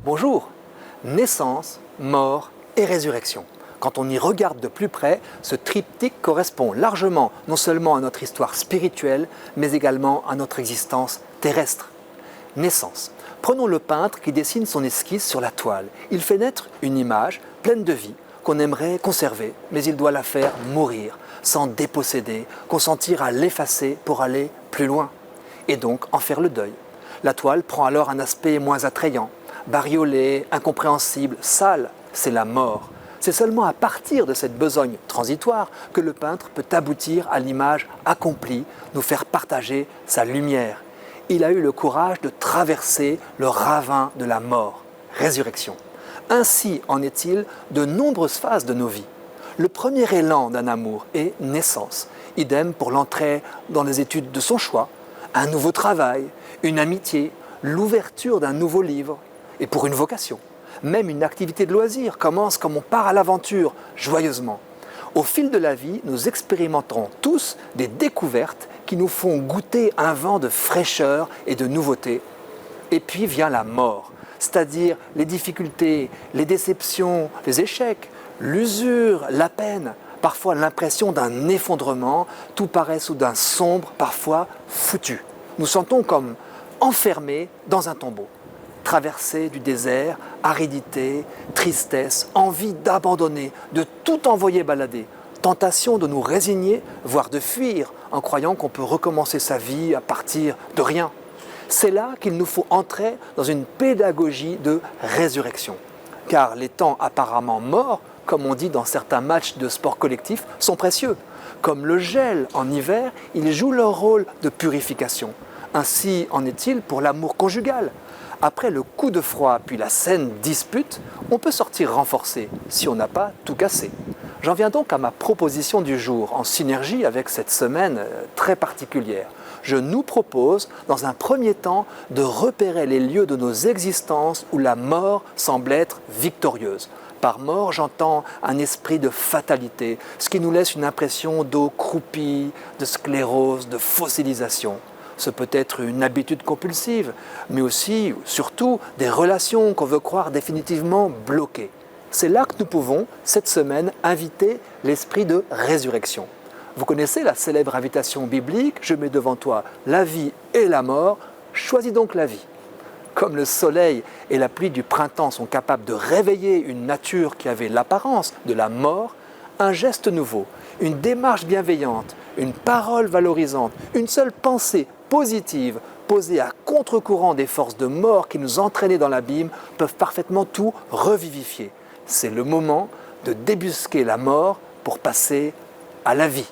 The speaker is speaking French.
Bonjour! Naissance, mort et résurrection. Quand on y regarde de plus près, ce triptyque correspond largement non seulement à notre histoire spirituelle, mais également à notre existence terrestre. Naissance. Prenons le peintre qui dessine son esquisse sur la toile. Il fait naître une image pleine de vie qu'on aimerait conserver, mais il doit la faire mourir, s'en déposséder, consentir à l'effacer pour aller plus loin, et donc en faire le deuil. La toile prend alors un aspect moins attrayant, bariolé, incompréhensible, sale, c'est la mort. C'est seulement à partir de cette besogne transitoire que le peintre peut aboutir à l'image accomplie, nous faire partager sa lumière. Il a eu le courage de traverser le ravin de la mort, résurrection. Ainsi en est-il de nombreuses phases de nos vies. Le premier élan d'un amour est naissance. Idem pour l'entrée dans les études de son choix, un nouveau travail, une amitié, l'ouverture d'un nouveau livre et pour une vocation. Même une activité de loisir commence comme on part à l'aventure, joyeusement. Au fil de la vie, nous expérimenterons tous des découvertes qui nous font goûter un vent de fraîcheur et de nouveauté. Et puis vient la mort, c'est-à-dire les difficultés, les déceptions, les échecs, l'usure, la peine, parfois l'impression d'un effondrement, tout paraît soudain sombre, parfois foutu. Nous sentons comme enfermés dans un tombeau. Traversée du désert, aridité, tristesse, envie d'abandonner, de tout envoyer balader, tentation de nous résigner, voire de fuir, en croyant qu'on peut recommencer sa vie à partir de rien. C'est là qu'il nous faut entrer dans une pédagogie de résurrection. Car les temps apparemment morts, comme on dit dans certains matchs de sport collectif, sont précieux. Comme le gel en hiver, ils jouent leur rôle de purification. Ainsi en est-il pour l'amour conjugal. Après le coup de froid puis la saine dispute, on peut sortir renforcé si on n'a pas tout cassé. J'en viens donc à ma proposition du jour, en synergie avec cette semaine très particulière. Je nous propose, dans un premier temps, de repérer les lieux de nos existences où la mort semble être victorieuse. Par mort, j'entends un esprit de fatalité, ce qui nous laisse une impression d'eau croupie, de sclérose, de fossilisation. Ce peut être une habitude compulsive, mais aussi, surtout, des relations qu'on veut croire définitivement bloquées. C'est là que nous pouvons, cette semaine, inviter l'esprit de résurrection. Vous connaissez la célèbre invitation biblique « Je mets devant toi la vie et la mort, choisis donc la vie ». Comme le soleil et la pluie du printemps sont capables de réveiller une nature qui avait l'apparence de la mort, un geste nouveau, une démarche bienveillante, une parole valorisante, une seule pensée positive, posée à contre-courant des forces de mort qui nous entraînaient dans l'abîme, peuvent parfaitement tout revivifier. C'est le moment de débusquer la mort pour passer à la vie.